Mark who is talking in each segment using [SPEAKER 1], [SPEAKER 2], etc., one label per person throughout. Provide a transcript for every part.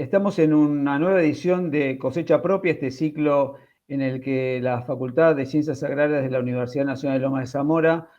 [SPEAKER 1] Estamos en una nueva edición de Cosecha Propia, este ciclo en el que la Facultad de Ciencias Agrarias de la Universidad Nacional de Lomas de Zamora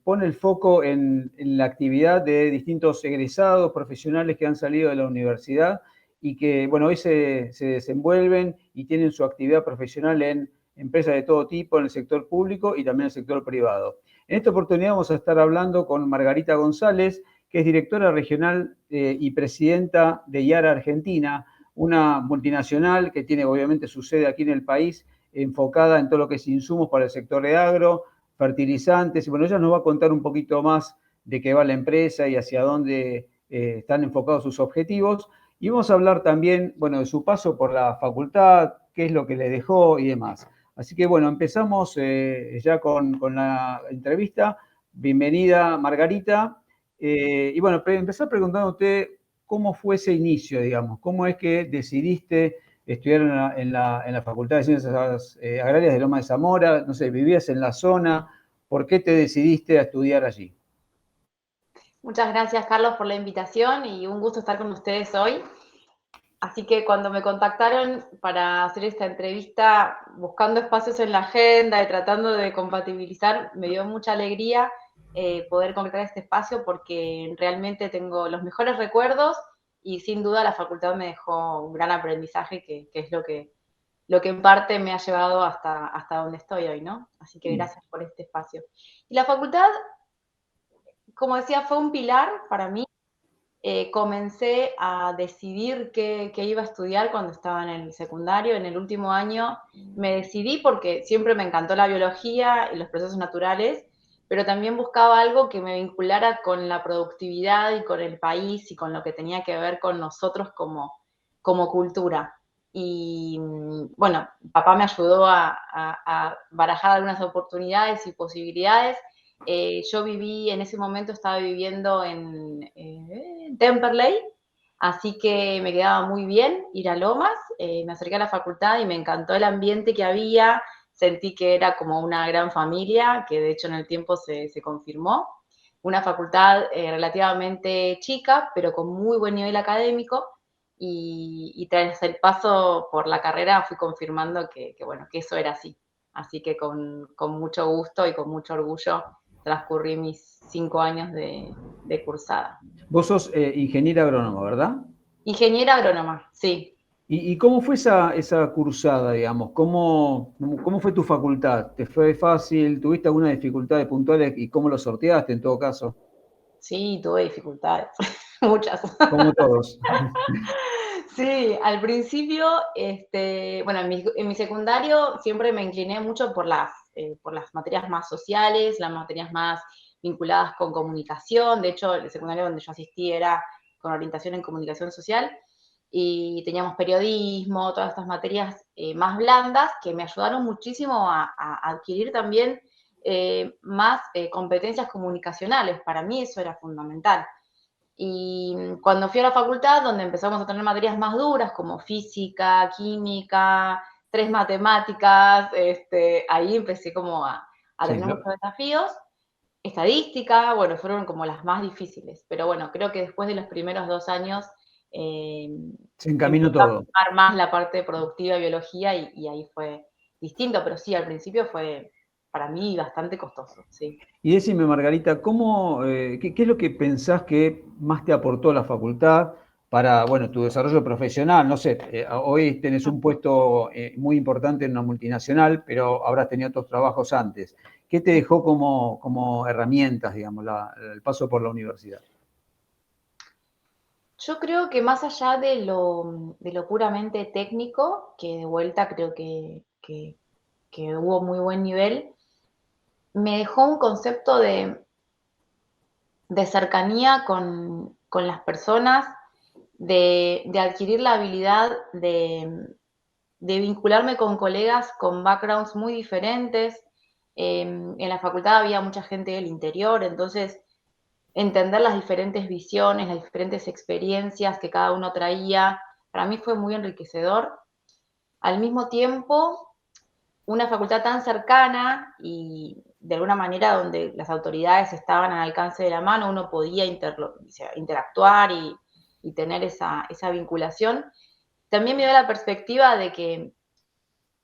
[SPEAKER 1] pone el foco en la actividad de distintos egresados profesionales que han salido de la universidad y que, bueno, hoy se desenvuelven y tienen su actividad profesional en empresas de todo tipo, en el sector público y también en el sector privado. En esta oportunidad vamos a estar hablando con Margarita González, que es directora regional y presidenta de Yara Argentina, una multinacional que tiene obviamente su sede aquí en el país, enfocada en todo lo que es insumos para el sector de agro, fertilizantes. Y bueno, ella nos va a contar un poquito más de qué va la empresa y hacia dónde están enfocados sus objetivos. Y vamos a hablar también, bueno, de su paso por la facultad, qué es lo que le dejó y demás. Así que bueno, empezamos ya con la entrevista. Bienvenida, Margarita. Y bueno, empezar preguntándote cómo fue ese inicio, digamos, cómo es que decidiste estudiar en la Facultad de Ciencias Agrarias de Lomas de Zamora, no sé, vivías en la zona, ¿por qué te decidiste a estudiar allí?
[SPEAKER 2] Muchas gracias, Carlos, por la invitación y un gusto estar con ustedes hoy. Así que cuando me contactaron para hacer esta entrevista, buscando espacios en la agenda y tratando de compatibilizar, me dio mucha alegría poder concretar este espacio porque realmente tengo los mejores recuerdos y sin duda la facultad me dejó un gran aprendizaje que es lo que en parte me ha llevado hasta donde estoy hoy, ¿no? Así que gracias por este espacio. Y la facultad, como decía, fue un pilar para mí. Comencé a decidir qué iba a estudiar cuando estaba en el secundario. En el último año me decidí porque siempre me encantó la biología y los procesos naturales, pero también buscaba algo que me vinculara con la productividad y con el país y con lo que tenía que ver con nosotros como cultura. Y bueno, papá me ayudó a barajar algunas oportunidades y posibilidades. Yo viví, en ese momento estaba viviendo en Temperley, así que me quedaba muy bien ir a Lomas, me acerqué a la facultad y me encantó el ambiente que había, sentí que era como una gran familia, que de hecho en el tiempo se confirmó, una facultad relativamente chica, pero con muy buen nivel académico, y tras el paso por la carrera fui confirmando bueno, que eso era así. Así que con mucho gusto y con mucho orgullo transcurrí mis 5 años de cursada.
[SPEAKER 1] Vos sos ingeniera agrónoma, ¿verdad?
[SPEAKER 2] Ingeniera agrónoma, sí.
[SPEAKER 1] ¿Y cómo fue esa cursada, digamos? ¿Cómo fue tu facultad? ¿Te fue fácil? ¿Tuviste alguna dificultad puntuales y cómo lo sorteaste en todo caso?
[SPEAKER 2] Sí, tuve dificultades, muchas.
[SPEAKER 1] Como todos.
[SPEAKER 2] Sí, al principio, bueno, en mi secundario siempre me incliné mucho por las materias más sociales, las materias más vinculadas con comunicación. De hecho, el secundario donde yo asistí era con orientación en comunicación social y teníamos periodismo, todas estas materias más blandas que me ayudaron muchísimo a adquirir también más competencias comunicacionales. Para mí eso era fundamental. Y cuando fui a la facultad, donde empezamos a tener materias más duras como física, química, tres matemáticas, ahí empecé como a
[SPEAKER 1] Sí,
[SPEAKER 2] tener muchos desafíos. Estadística, bueno, fueron como las más difíciles, pero bueno, creo que después de los primeros 2 años eh,
[SPEAKER 1] se encaminó
[SPEAKER 2] empecé a
[SPEAKER 1] todo.
[SPEAKER 2] tomar más la parte productiva de biología y ahí fue distinto, pero sí, al principio fue para mí bastante costoso, sí.
[SPEAKER 1] Y decime, Margarita, qué es lo que pensás que más te aportó la facultad para, bueno, tu desarrollo profesional? No sé, hoy tenés un puesto muy importante en una multinacional, pero habrás tenido otros trabajos antes. ¿Qué te dejó como herramientas, digamos, el paso por la universidad?
[SPEAKER 2] Yo creo que más allá de lo puramente técnico, que de vuelta creo que hubo muy buen nivel, me dejó un concepto de cercanía con las personas, de adquirir la habilidad de vincularme con colegas con backgrounds muy diferentes. En la facultad había mucha gente del interior, entonces entender las diferentes visiones, las diferentes experiencias que cada uno traía, para mí fue muy enriquecedor. Al mismo tiempo, una facultad tan cercana y de alguna manera donde las autoridades estaban al alcance de la mano, uno podía interactuar y tener esa vinculación, también me dio la perspectiva de que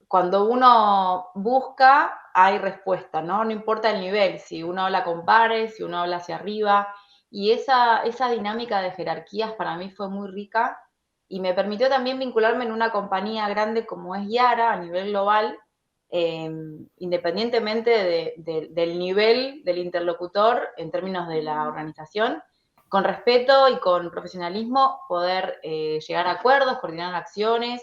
[SPEAKER 2] cuando uno busca, hay respuesta, ¿no? No importa el nivel, si uno habla con pares, si uno habla hacia arriba, y esa dinámica de jerarquías para mí fue muy rica y me permitió también vincularme en una compañía grande como es Yara a nivel global, independientemente del nivel del interlocutor en términos de la organización, con respeto y con profesionalismo poder llegar a acuerdos, coordinar acciones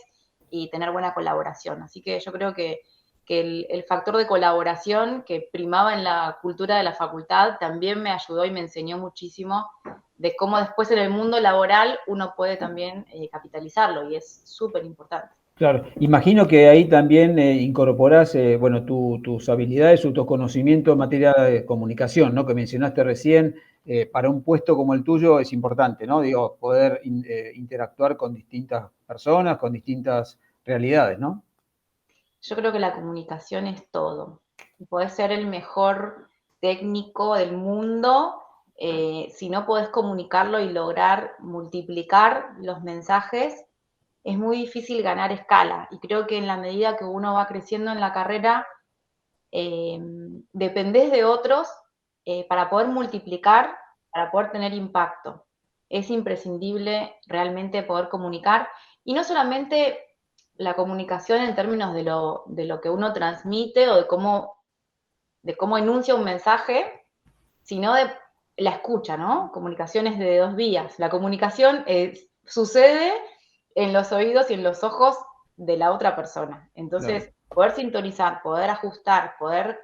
[SPEAKER 2] y tener buena colaboración. Así que yo creo que el factor de colaboración que primaba en la cultura de la facultad también me ayudó y me enseñó muchísimo de cómo después en el mundo laboral uno puede también capitalizarlo, y es súper importante.
[SPEAKER 1] Claro, imagino que ahí también incorporás, bueno, tus habilidades, tu conocimiento en materia de comunicación, ¿no? Que mencionaste recién, para un puesto como el tuyo es importante, ¿no? Digo, poder interactuar con distintas personas, con distintas realidades, ¿no?
[SPEAKER 2] Yo creo que la comunicación es todo. Podés ser el mejor técnico del mundo, si no podés comunicarlo y lograr multiplicar los mensajes, es muy difícil ganar escala. Y creo que en la medida que uno va creciendo en la carrera, dependés de otros para poder multiplicar, para poder tener impacto. Es imprescindible realmente poder comunicar, y no solamente la comunicación en términos de lo que uno transmite o de cómo enuncia un mensaje, sino de la escucha, ¿no? Comunicaciones de dos vías. La comunicación sucede en los oídos y en los ojos de la otra persona.
[SPEAKER 1] Claro.
[SPEAKER 2] Entonces, poder sintonizar, poder ajustar, poder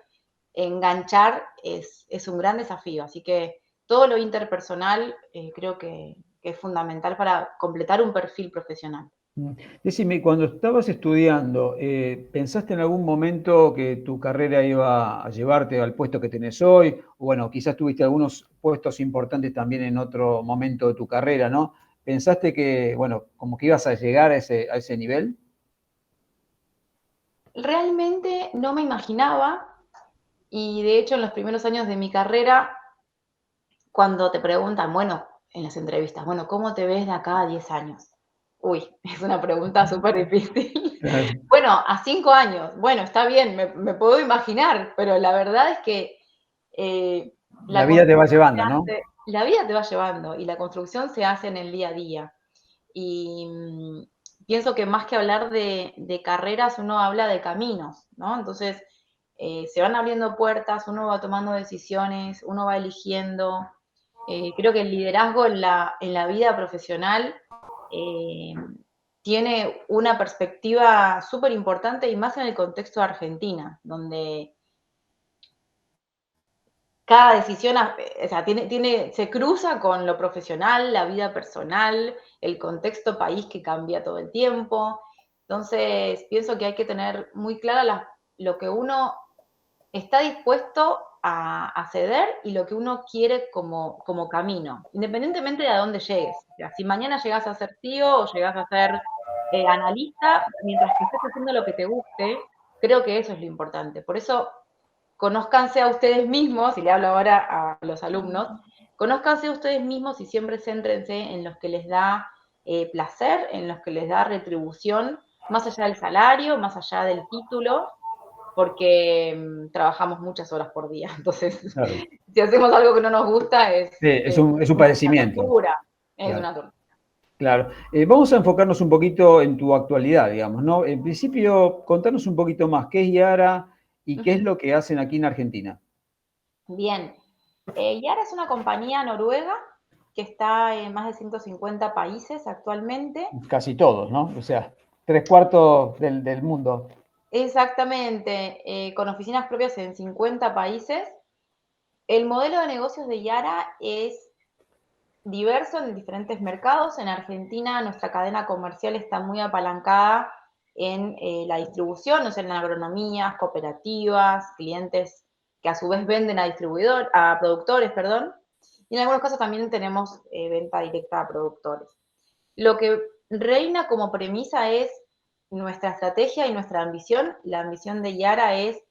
[SPEAKER 2] enganchar es un gran desafío. Así que todo lo interpersonal creo que es fundamental para completar un perfil profesional.
[SPEAKER 1] Decime, cuando estabas estudiando, ¿pensaste en algún momento que tu carrera iba a llevarte al puesto que tenés hoy? O bueno, quizás tuviste algunos puestos importantes también en otro momento de tu carrera, ¿no? ¿Pensaste que, bueno, como que ibas a llegar a ese nivel?
[SPEAKER 2] Realmente no me imaginaba, y de hecho en los primeros años de mi carrera, cuando te preguntan, bueno, en las entrevistas, bueno, ¿cómo te ves de acá a 10 años? Uy, es una pregunta súper difícil.
[SPEAKER 1] Claro.
[SPEAKER 2] Bueno, a 5 años, bueno, está bien, me puedo imaginar, pero la verdad es que eh,
[SPEAKER 1] La
[SPEAKER 2] la
[SPEAKER 1] vida te va
[SPEAKER 2] construcción se
[SPEAKER 1] llevando, ¿no?
[SPEAKER 2] hace, la vida te va llevando y la construcción se hace en el día a día. Y pienso que más que hablar de carreras, uno habla de caminos, ¿no? Entonces, se van abriendo puertas, uno va tomando decisiones, uno va eligiendo. Creo que el liderazgo en la vida profesional eh, tiene una perspectiva súper importante, y más en el contexto de Argentina, donde cada decisión, o sea, se cruza con lo profesional, la vida personal, el contexto país que cambia todo el tiempo. Entonces, pienso que hay que tener muy clara lo que uno está dispuesto a ceder y lo que uno quiere como camino, independientemente de a dónde llegues. O sea, si mañana llegas a ser tío o llegas a ser analista, mientras que estés haciendo lo que te guste, creo que eso es lo importante. Por eso, conózcanse a ustedes mismos, y le hablo ahora a los alumnos, conózcanse a ustedes mismos y siempre céntrense en los que les da placer, en los que les da retribución, más allá del salario, más allá del título, porque trabajamos muchas horas por día. Entonces,
[SPEAKER 1] Claro.
[SPEAKER 2] si hacemos algo que no nos gusta,
[SPEAKER 1] Sí, es un
[SPEAKER 2] una
[SPEAKER 1] padecimiento.
[SPEAKER 2] tortura. Es
[SPEAKER 1] Claro.
[SPEAKER 2] una tortura.
[SPEAKER 1] Claro. Vamos a enfocarnos un poquito en tu actualidad, digamos, ¿no? En principio, contanos un poquito más, ¿qué es Yara y qué es lo que hacen aquí en Argentina?
[SPEAKER 2] Bien. Yara es una compañía noruega que está en más de 150 países actualmente.
[SPEAKER 1] Casi todos, ¿no? O sea, tres cuartos del mundo.
[SPEAKER 2] Exactamente, con oficinas propias en 50 países. El modelo de negocios de Yara es diverso en diferentes mercados. En Argentina nuestra cadena comercial está muy apalancada en la distribución, o sea, en agronomías, cooperativas, clientes que a su vez venden a productores, perdón, y en algunos casos también tenemos venta directa a productores. Lo que reina como premisa es nuestra estrategia y nuestra ambición. La ambición de Yara es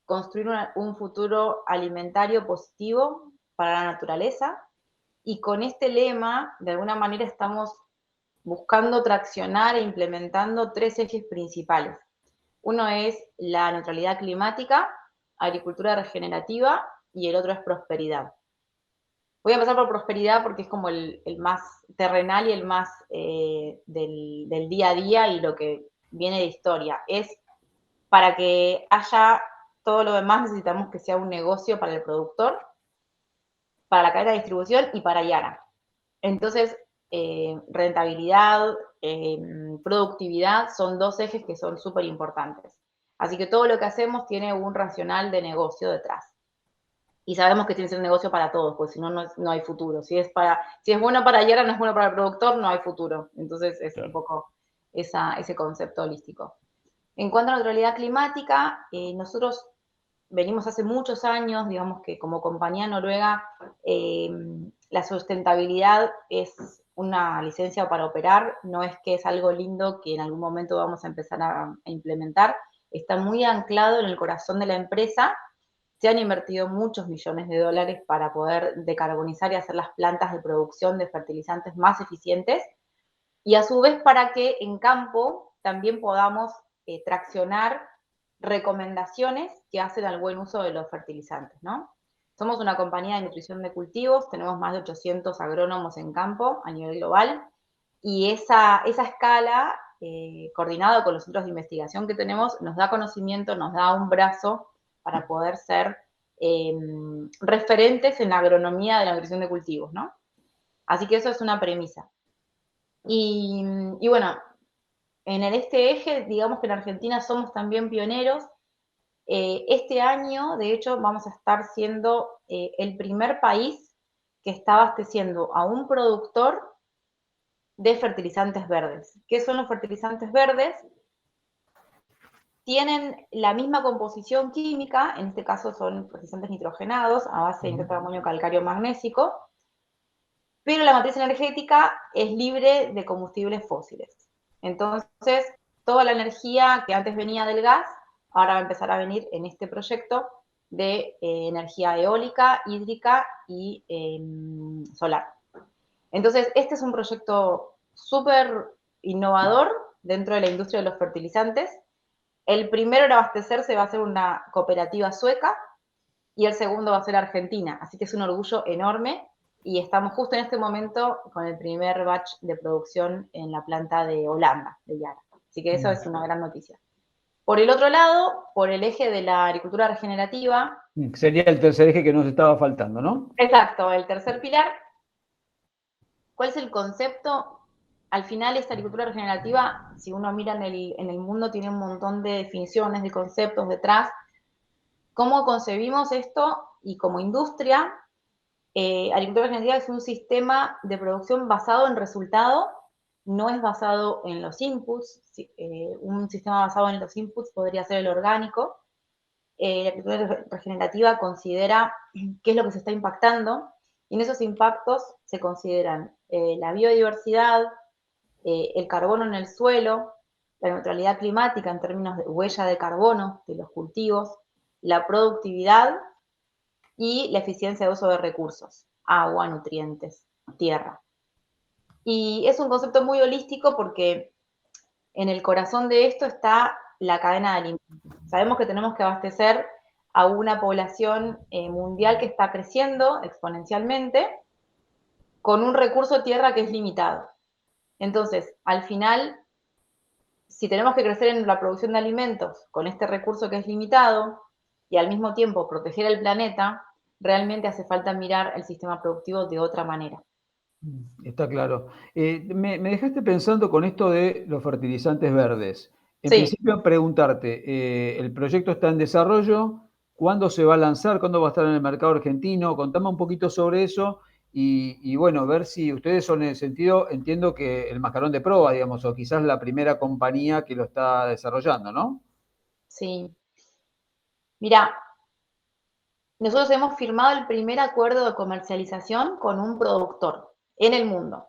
[SPEAKER 2] construir un futuro alimentario positivo para la naturaleza, y con este lema, de alguna manera, estamos buscando traccionar e implementando 3 ejes principales. Uno es la neutralidad climática, agricultura regenerativa, y el otro es prosperidad. Voy a empezar por prosperidad porque es como el más terrenal y el más del día a día y lo que viene de historia. Es para que haya todo lo demás, necesitamos que sea un negocio para el productor, para la cadena de distribución y para Yara. Entonces, rentabilidad, productividad son 2 ejes que son súper importantes. Así que todo lo que hacemos tiene un racional de negocio detrás. Y sabemos que tiene que ser un negocio para todos, porque si no, no hay futuro. Si es bueno para Yara, no es bueno para el productor, no hay futuro. Entonces es un poco ese concepto holístico. En cuanto a neutralidad climática, nosotros venimos hace muchos años, digamos que como compañía noruega, la sustentabilidad es una licencia para operar, no es que es algo lindo que en algún momento vamos a empezar a implementar, está muy anclado en el corazón de la empresa. Se han invertido muchos millones de dólares para poder decarbonizar y hacer las plantas de producción de fertilizantes más eficientes, y a su vez para que en campo también podamos traccionar recomendaciones que hacen al buen uso de los fertilizantes, ¿no? Somos una compañía de nutrición de cultivos, tenemos más de 800 agrónomos en campo a nivel global, y esa escala, coordinada con los centros de investigación que tenemos, nos da conocimiento, nos da un brazo para poder ser referentes en la agronomía de la nutrición de cultivos, ¿no? Así que eso es una premisa. Y bueno, en este eje, digamos que en Argentina somos también pioneros. Este año, de hecho, vamos a estar siendo el primer país que está abasteciendo a un productor de fertilizantes verdes. ¿Qué son los fertilizantes verdes? Tienen la misma composición química, en este caso son fertilizantes nitrogenados a base de nitrato de amonio calcáreo magnésico, pero la matriz energética es libre de combustibles fósiles. Entonces, toda la energía que antes venía del gas, ahora va a empezar a venir en este proyecto de energía eólica, hídrica y solar. Entonces, este es un proyecto súper innovador dentro de la industria de los fertilizantes. El primero en abastecerse va a ser una cooperativa sueca y el segundo va a ser Argentina, así que es un orgullo enorme y estamos justo en este momento con el primer batch de producción en la planta de Holanda, de Yara. Así que eso es una gran noticia. Por el otro lado, por el eje de la agricultura regenerativa.
[SPEAKER 1] Sería el tercer eje que nos estaba faltando, ¿no?
[SPEAKER 2] Exacto, el tercer pilar. ¿Cuál es el concepto? Al final, esta agricultura regenerativa, si uno mira en el mundo, tiene un montón de definiciones, de conceptos detrás. ¿Cómo concebimos esto? Y como industria, agricultura regenerativa es un sistema de producción basado en resultado, no es basado en los inputs. Un sistema basado en los inputs podría ser el orgánico. La agricultura regenerativa considera qué es lo que se está impactando, y en esos impactos se consideran la biodiversidad, el carbono en el suelo, la neutralidad climática en términos de huella de carbono de los cultivos, la productividad y la eficiencia de uso de recursos, agua, nutrientes, tierra. Y es un concepto muy holístico porque en el corazón de esto está la cadena de alimentos. Sabemos que tenemos que abastecer a una población mundial que está creciendo exponencialmente con un recurso tierra que es limitado. Entonces, al final, si tenemos que crecer en la producción de alimentos con este recurso que es limitado y al mismo tiempo proteger el planeta, realmente hace falta mirar el sistema productivo de otra manera.
[SPEAKER 1] Está claro. Me dejaste pensando con esto de los fertilizantes verdes. En
[SPEAKER 2] Sí.
[SPEAKER 1] principio, preguntarte, el proyecto está en desarrollo, ¿cuándo se va a lanzar? ¿Cuándo va a estar en el mercado argentino? Contame un poquito sobre eso y bueno, ver si ustedes son en el sentido, entiendo que el mascarón de prueba, digamos, o quizás la primera compañía que lo está desarrollando, ¿no?
[SPEAKER 2] Sí. Mira, nosotros hemos firmado el primer acuerdo de comercialización con un productor en el mundo.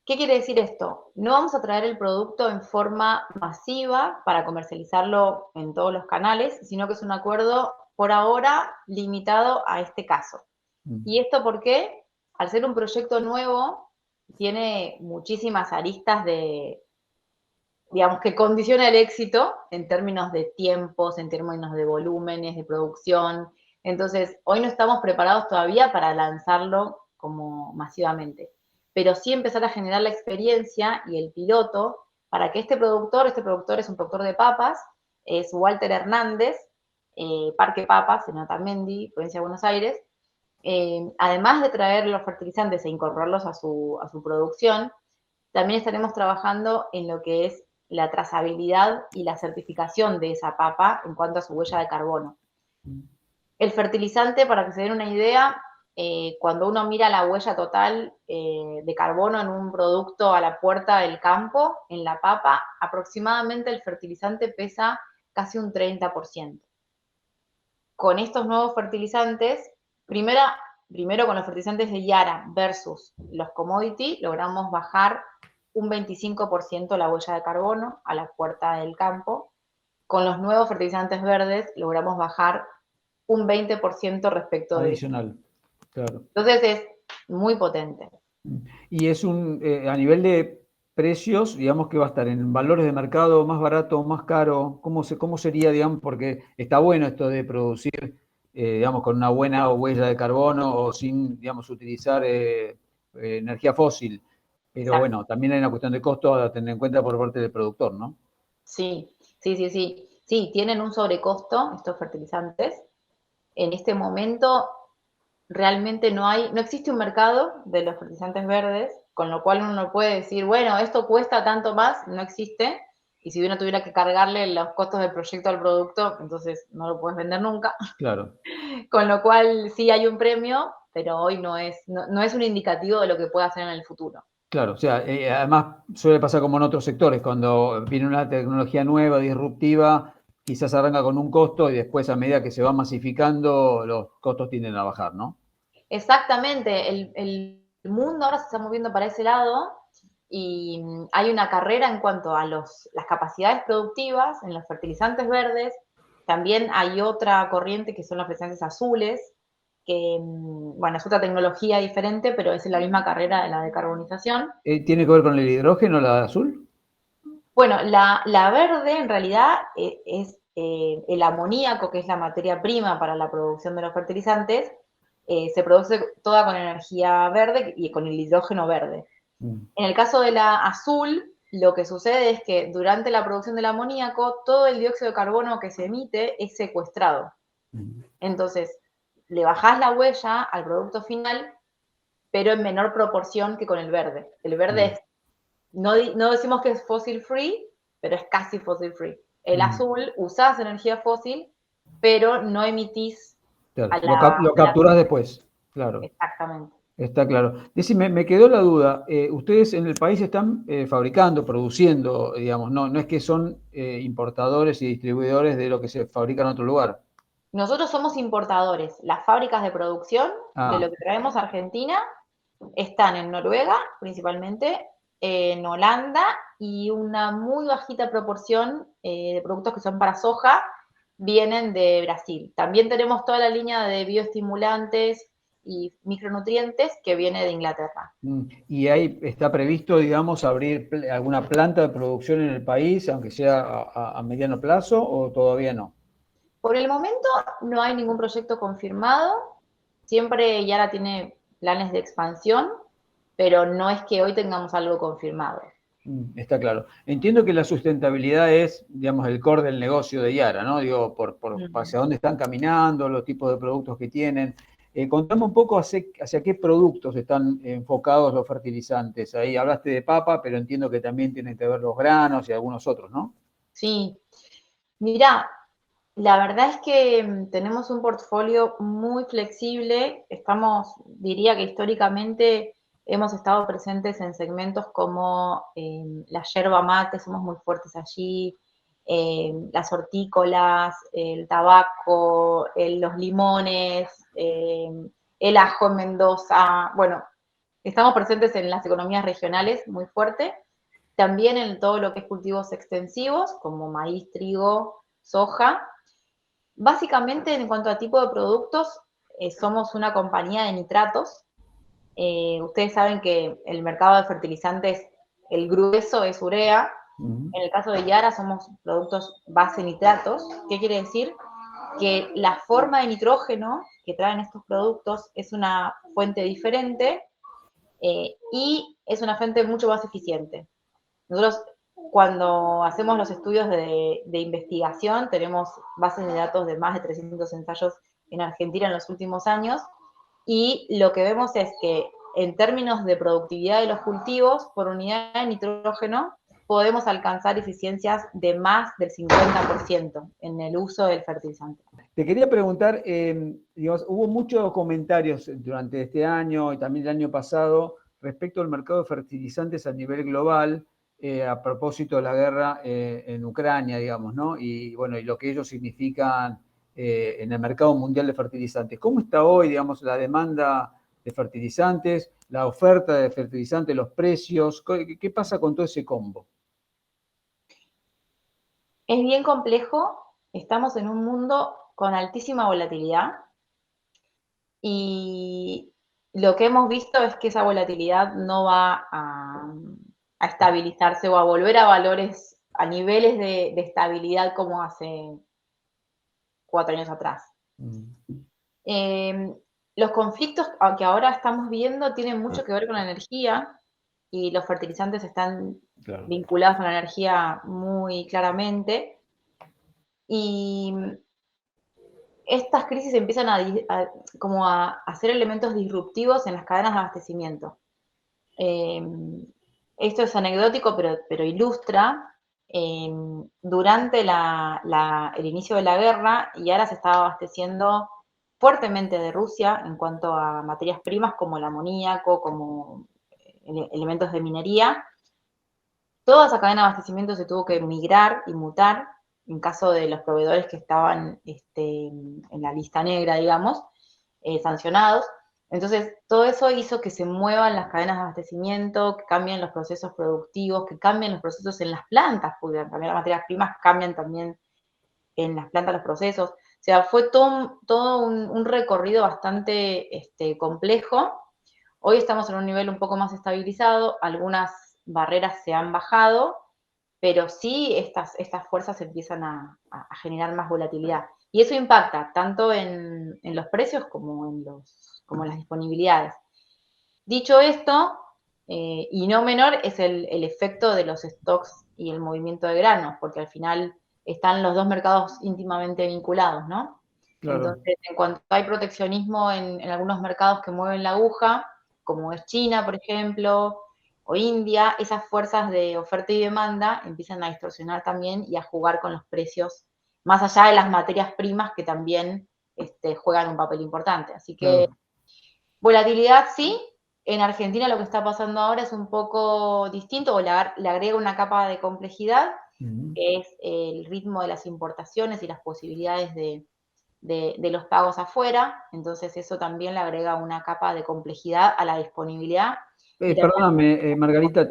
[SPEAKER 2] ¿Qué quiere decir esto? No vamos a traer el producto en forma masiva para comercializarlo en todos los canales, sino que es un acuerdo por ahora limitado a este caso. ¿Y esto por qué? Al ser un proyecto nuevo, tiene muchísimas aristas de, digamos, que condiciona el éxito en términos de tiempos, en términos de volúmenes, de producción. Entonces, hoy no estamos preparados todavía para lanzarlo como masivamente, pero sí empezar a generar la experiencia y el piloto para que este productor es un productor de papas, es Walter Hernández, Parque Papas, en Otamendi, provincia de Buenos Aires. Además de traer los fertilizantes e incorporarlos a su producción, también estaremos trabajando en lo que es la trazabilidad y la certificación de esa papa en cuanto a su huella de carbono. El fertilizante, para que se den una idea, cuando uno mira la huella total de carbono en un producto a la puerta del campo, en la papa, aproximadamente el fertilizante pesa casi un 30%. Con estos nuevos fertilizantes, primero con los fertilizantes de Yara versus los commodity, logramos bajar un 25% la huella de carbono a la puerta del campo. Con los nuevos fertilizantes verdes logramos bajar un 20% respecto de eso.
[SPEAKER 1] Adicional, claro.
[SPEAKER 2] Entonces es muy potente.
[SPEAKER 1] Y es a nivel de precios, digamos que va a estar en valores de mercado más barato, más caro. ¿Cómo sería, digamos? Porque está bueno esto de producir, digamos, con una buena huella de carbono o sin, digamos, utilizar energía fósil. Pero
[SPEAKER 2] Exacto.
[SPEAKER 1] bueno, también hay una cuestión de costo a tener en cuenta por parte del productor, ¿no?
[SPEAKER 2] Sí, sí, sí, sí. Sí, tienen un sobrecosto estos fertilizantes. En este momento realmente no existe un mercado de los fertilizantes verdes, con lo cual uno no puede decir, bueno, esto cuesta tanto más, no existe, y si uno tuviera que cargarle los costos del proyecto al producto, entonces no lo puedes vender nunca.
[SPEAKER 1] Claro.
[SPEAKER 2] Con lo cual sí hay un premio, pero hoy no es un indicativo de lo que puede hacer en el futuro.
[SPEAKER 1] Claro, o sea, además suele pasar como en otros sectores, cuando viene una tecnología nueva, disruptiva, quizás arranca con un costo y después a medida que se va masificando, los costos tienden a bajar, ¿no?
[SPEAKER 2] Exactamente, el mundo ahora se está moviendo para ese lado y hay una carrera en cuanto a las capacidades productivas en los fertilizantes verdes. También hay otra corriente que son los fertilizantes azules, que, bueno, es otra tecnología diferente, pero es la misma carrera de la decarbonización.
[SPEAKER 1] ¿Tiene que ver con el hidrógeno, la azul?
[SPEAKER 2] Bueno, la verde en realidad es el amoníaco, que es la materia prima para la producción de los fertilizantes, se produce toda con energía verde y con el hidrógeno verde. En el caso de la azul, lo que sucede es que durante la producción del amoníaco, todo el dióxido de carbono que se emite es secuestrado. Entonces, le bajás la huella al producto final, pero en menor proporción que con el verde. El verde es, no decimos que es fossil free, pero es casi fossil free. El azul, usás energía fósil, pero no emitís
[SPEAKER 1] Claro,
[SPEAKER 2] a
[SPEAKER 1] lo
[SPEAKER 2] la
[SPEAKER 1] capturás después, claro.
[SPEAKER 2] exactamente.
[SPEAKER 1] Está claro. Decime, me quedó la duda. Ustedes en el país están fabricando, produciendo, digamos, no es que son importadores y distribuidores de lo que se fabrica en otro lugar.
[SPEAKER 2] Nosotros somos importadores. Las fábricas de producción de
[SPEAKER 1] Ah,
[SPEAKER 2] lo que traemos a Argentina están en Noruega, principalmente, en Holanda, y una muy bajita proporción de productos que son para soja vienen de Brasil. También tenemos toda la línea de bioestimulantes y micronutrientes que viene de Inglaterra.
[SPEAKER 1] y ahí está previsto, digamos, abrir alguna planta de producción en el país, aunque sea a mediano plazo, o todavía no.
[SPEAKER 2] Por el momento no hay ningún proyecto confirmado. Siempre Yara tiene planes de expansión, pero no es que hoy tengamos algo confirmado.
[SPEAKER 1] Está claro. Entiendo que la sustentabilidad es, digamos, el core del negocio de Yara, ¿no? Digo, por hacia dónde están caminando, los tipos de productos que tienen. Contame un poco hacia qué productos están enfocados los fertilizantes. Ahí hablaste de papa, pero entiendo que también tienen que ver los granos y algunos otros, ¿no?
[SPEAKER 2] Sí, mira, la verdad es que tenemos un portfolio muy flexible. Diría que históricamente hemos estado presentes en segmentos como la yerba mate, somos muy fuertes allí, las hortícolas, el tabaco, los limones, el ajo en Mendoza. Bueno, estamos presentes en las economías regionales muy fuerte. También en todo lo que es cultivos extensivos, como maíz, trigo, soja. Básicamente, en cuanto a tipo de productos, somos una compañía de nitratos. Ustedes saben que el mercado de fertilizantes, el grueso es urea. En el caso de Yara somos productos base nitratos. ¿Qué quiere decir? Que la forma de nitrógeno que traen estos productos es una fuente diferente y es una fuente mucho más eficiente. Nosotros cuando hacemos los estudios de investigación tenemos bases de datos de más de 300 ensayos en Argentina en los últimos años y lo que vemos es que en términos de productividad de los cultivos por unidad de nitrógeno podemos alcanzar eficiencias de más del 50% en el uso del fertilizante.
[SPEAKER 1] Te quería preguntar, digamos, hubo muchos comentarios durante este año y también el año pasado respecto al mercado de fertilizantes a nivel global, a propósito de la guerra en Ucrania, digamos, ¿no? Y bueno, y lo que ellos significan en el mercado mundial de fertilizantes. ¿Cómo está hoy, digamos, la demanda de fertilizantes, la oferta de fertilizantes, los precios? ¿Qué pasa con todo ese combo?
[SPEAKER 2] Es bien complejo, estamos en un mundo con altísima volatilidad y lo que hemos visto es que esa volatilidad no va a estabilizarse o a volver a valores, a niveles de estabilidad como hace 4 años atrás. Eh, los conflictos que ahora estamos viendo tienen mucho que ver con la energía y los fertilizantes están vinculados con la energía muy claramente. Y estas crisis empiezan como a ser elementos disruptivos en las cadenas de abastecimiento. Eh, Esto es anecdótico, pero ilustra. Durante el inicio de la guerra, Yara se estaba abasteciendo fuertemente de Rusia en cuanto a materias primas como el amoníaco, como elementos de minería. Toda esa cadena de abastecimiento se tuvo que migrar y mutar en caso de los proveedores que estaban en la lista negra, digamos, sancionados. Entonces, todo eso hizo que se muevan las cadenas de abastecimiento, que cambien los procesos productivos, que cambien los procesos en las plantas, porque también las materias primas cambian también en las plantas los procesos. O sea, fue todo un recorrido bastante complejo. Hoy estamos en un nivel un poco más estabilizado, algunas barreras se han bajado, pero sí estas fuerzas empiezan a generar más volatilidad. Y eso impacta tanto en los precios como en las disponibilidades. Dicho esto, y no menor, es el efecto de los stocks y el movimiento de granos, porque al final están los dos mercados íntimamente vinculados, ¿no?
[SPEAKER 1] Claro.
[SPEAKER 2] Entonces, en cuanto hay proteccionismo en algunos mercados que mueven la aguja, como es China, por ejemplo, o India, esas fuerzas de oferta y demanda empiezan a distorsionar también y a jugar con los precios, más allá de las materias primas que también juegan un papel importante. Así que
[SPEAKER 1] Claro.
[SPEAKER 2] volatilidad sí. En Argentina lo que está pasando ahora es un poco distinto, o le agrega una capa de complejidad, que es el ritmo de las importaciones y las posibilidades de los pagos afuera. Entonces eso también le agrega una capa de complejidad a la disponibilidad. Y también,
[SPEAKER 1] Perdóname, Margarita,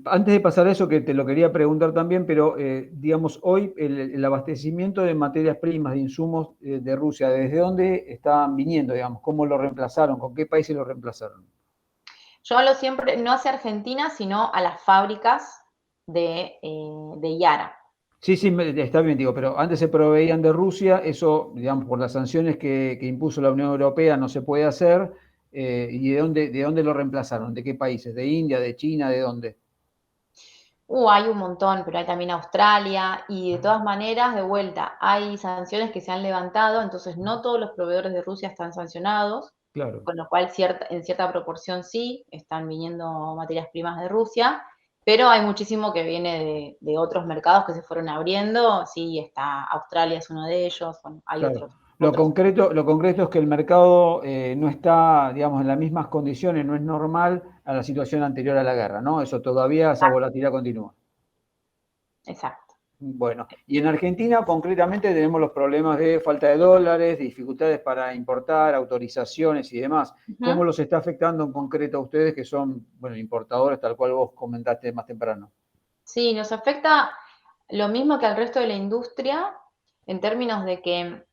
[SPEAKER 1] antes de pasar a eso, que te lo quería preguntar también, pero digamos, hoy el abastecimiento de materias primas, de insumos de Rusia, ¿desde dónde están viniendo, digamos? ¿Cómo lo reemplazaron? ¿Con qué países lo reemplazaron?
[SPEAKER 2] yo hablo siempre, no hacia Argentina, sino a las fábricas de Yara.
[SPEAKER 1] Sí, sí, está bien, digo, pero antes se proveían de Rusia, eso, digamos, por las sanciones que impuso la Unión Europea no se puede hacer. ¿Y de dónde lo reemplazaron? ¿De qué países? ¿De India, de China, de dónde?
[SPEAKER 2] Hay un montón, pero hay también Australia y de todas maneras, de vuelta, hay sanciones que se han levantado, entonces no todos los proveedores de Rusia están sancionados,
[SPEAKER 1] Claro.
[SPEAKER 2] con lo cual en cierta proporción sí están viniendo materias primas de Rusia, pero hay muchísimo que viene de otros mercados que se fueron abriendo, sí, está Australia es uno de ellos, bueno, hay
[SPEAKER 1] Claro.
[SPEAKER 2] otros.
[SPEAKER 1] Lo concreto es que el mercado no está, digamos, en las mismas condiciones, no es normal a la situación anterior a la guerra, ¿no? Eso todavía, esa
[SPEAKER 2] Exacto,
[SPEAKER 1] volatilidad continúa.
[SPEAKER 2] exacto.
[SPEAKER 1] Bueno, y en Argentina concretamente tenemos los problemas de falta de dólares, dificultades para importar, autorizaciones y demás. ¿Cómo
[SPEAKER 2] Uh-huh.
[SPEAKER 1] los está afectando en concreto a ustedes que son, bueno, importadores, tal cual vos comentaste más temprano?
[SPEAKER 2] Sí, nos afecta lo mismo que al resto de la industria en términos de que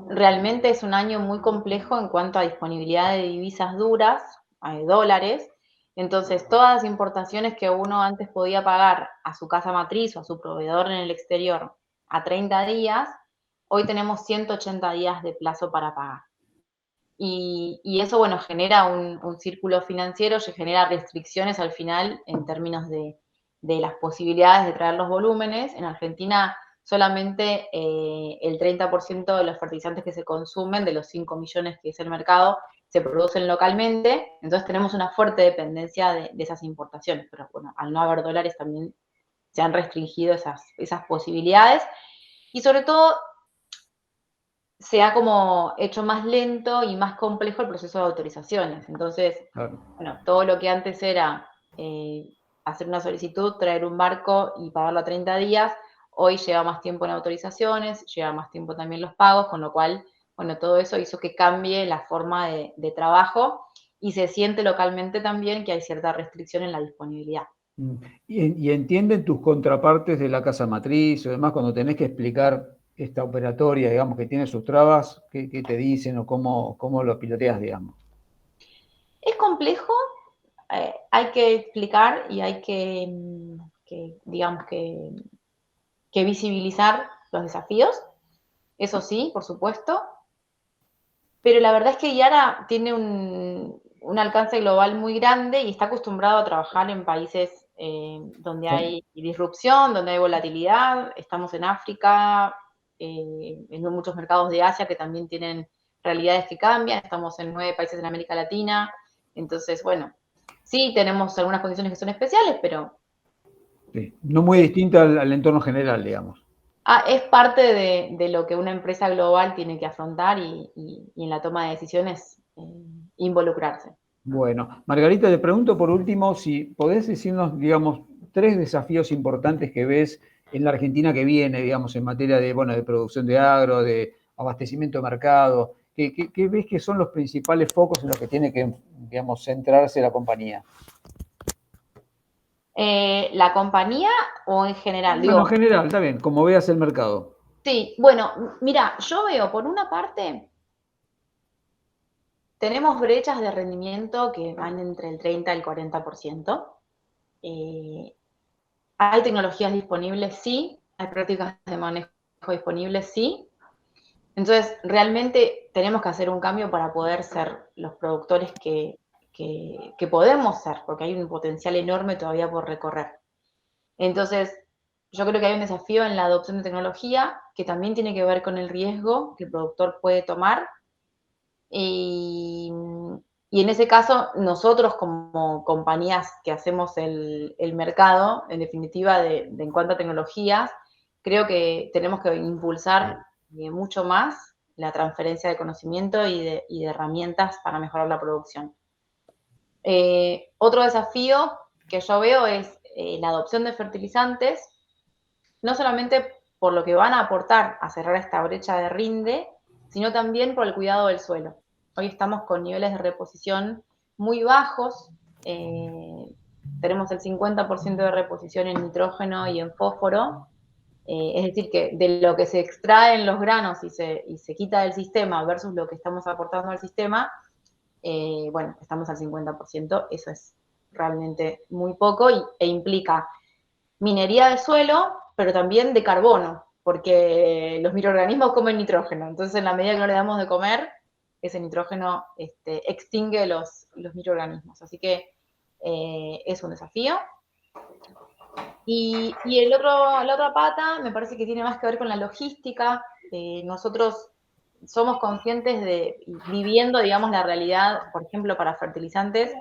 [SPEAKER 2] realmente es un año muy complejo en cuanto a disponibilidad de divisas duras, dólares. Entonces, todas las importaciones que uno antes podía pagar a su casa matriz o a su proveedor en el exterior a 30 días, hoy tenemos 180 días de plazo para pagar. Y eso, bueno, genera un círculo financiero, genera restricciones al final en términos de las posibilidades de traer los volúmenes. En Argentina solamente el 30% de los fertilizantes que se consumen, de los 5 millones que es el mercado, se producen localmente, entonces tenemos una fuerte dependencia de esas importaciones, pero bueno, al no haber dólares también se han restringido esas posibilidades, y sobre todo se ha como hecho más lento y más complejo el proceso de autorizaciones. Entonces,
[SPEAKER 1] Claro.
[SPEAKER 2] bueno, todo lo que antes era hacer una solicitud, traer un barco y pagarlo a 30 días, hoy lleva más tiempo en autorizaciones, lleva más tiempo también los pagos, con lo cual, bueno, todo eso hizo que cambie la forma de trabajo y se siente localmente también que hay cierta restricción en la disponibilidad.
[SPEAKER 1] Mm. Y entienden tus contrapartes de la casa matriz o demás cuando tenés que explicar esta operatoria, digamos, que tiene sus trabas, qué te dicen o cómo lo piloteas, digamos?
[SPEAKER 2] Es complejo, hay que explicar y hay digamos, que visibilizar los desafíos, eso sí, por supuesto, pero la verdad es que Yara tiene un alcance global muy grande y está acostumbrado a trabajar en países donde hay disrupción, donde hay volatilidad. Estamos en África, en muchos mercados de Asia que también tienen realidades que cambian, estamos en 9 países en América Latina, entonces, bueno, sí tenemos algunas condiciones que son especiales, pero
[SPEAKER 1] Sí. No muy distinta al entorno general, digamos.
[SPEAKER 2] es parte de lo que una empresa global tiene que afrontar y en la toma de decisiones involucrarse.
[SPEAKER 1] Bueno, Margarita, te pregunto por último si podés decirnos, digamos, 3 desafíos importantes que ves en la Argentina que viene, digamos, en materia de, bueno, de producción de agro, de abastecimiento de mercado. ¿Qué ves que son los principales focos en los que tiene que, digamos, centrarse la compañía?
[SPEAKER 2] ¿La compañía o en general?
[SPEAKER 1] Bueno, en
[SPEAKER 2] Digo,
[SPEAKER 1] general, está bien, como veas el mercado.
[SPEAKER 2] sí, bueno, mira, yo veo por una parte, tenemos brechas de rendimiento que van entre el 30 y el 40%. Eh, hay tecnologías disponibles, sí, hay prácticas de manejo disponibles, sí. Entonces, realmente tenemos que hacer un cambio para poder ser los productores que podemos ser, porque hay un potencial enorme todavía por recorrer. Entonces, yo creo que hay un desafío en la adopción de tecnología que también tiene que ver con el riesgo que el productor puede tomar. Y, y en ese caso, nosotros como compañías que hacemos el mercado, en definitiva, en cuanto a tecnologías, creo que tenemos que impulsar mucho más la transferencia de conocimiento y de herramientas para mejorar la producción. Otro desafío que yo veo es la adopción de fertilizantes, no solamente por lo que van a aportar a cerrar esta brecha de rinde, sino también por el cuidado del suelo. Hoy estamos con niveles de reposición muy bajos, tenemos el 50% de reposición en nitrógeno y en fósforo, es decir, que de lo que se extrae en los granos y se quita del sistema versus lo que estamos aportando al sistema, bueno, estamos al 50%, eso es realmente muy poco e implica minería de suelo, pero también de carbono, porque los microorganismos comen nitrógeno. Entonces, en la medida que no le damos de comer, ese nitrógeno extingue los microorganismos. Así que es un desafío. Y la otra pata me parece que tiene más que ver con la logística. Nosotros somos conscientes viviendo, digamos, la realidad, por ejemplo, para fertilizantes,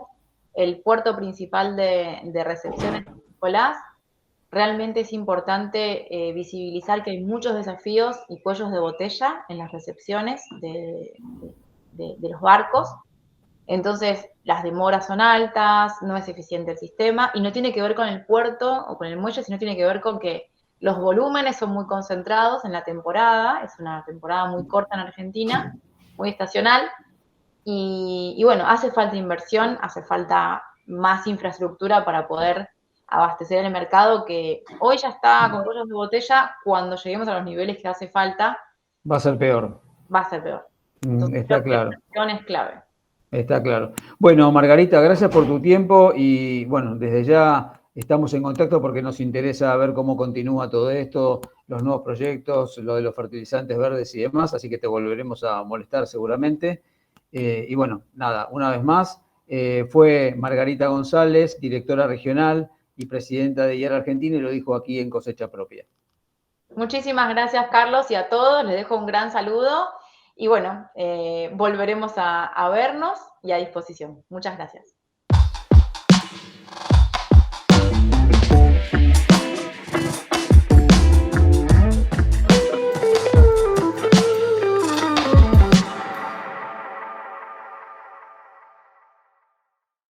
[SPEAKER 2] el puerto principal de recepción es Nicolás. Realmente es importante visibilizar que hay muchos desafíos y cuellos de botella en las recepciones de los barcos. Entonces, las demoras son altas, no es eficiente el sistema y no tiene que ver con el puerto o con el muelle, sino tiene que ver con que los volúmenes son muy concentrados en la temporada, es una temporada muy corta en Argentina, muy estacional, y bueno, hace falta inversión, hace falta más infraestructura para poder abastecer el mercado que hoy ya está con cuellos de botella, cuando lleguemos a los niveles que hace falta.
[SPEAKER 1] Va a ser peor.
[SPEAKER 2] va a ser peor. Entonces
[SPEAKER 1] Está
[SPEAKER 2] creo que
[SPEAKER 1] claro.
[SPEAKER 2] la acción es clave.
[SPEAKER 1] Está claro. Bueno, Margarita, gracias por tu tiempo y bueno, desde ya estamos en contacto porque nos interesa ver cómo continúa todo esto, los nuevos proyectos, lo de los fertilizantes verdes y demás, así que te volveremos a molestar seguramente. Y bueno, nada, una vez más, fue Margarita González, directora regional y presidenta de IAR Argentina, y lo dijo aquí en Cosecha Propia.
[SPEAKER 2] Muchísimas gracias, Carlos, y a todos. Les dejo un gran saludo y bueno, volveremos a vernos y a disposición. Muchas gracias.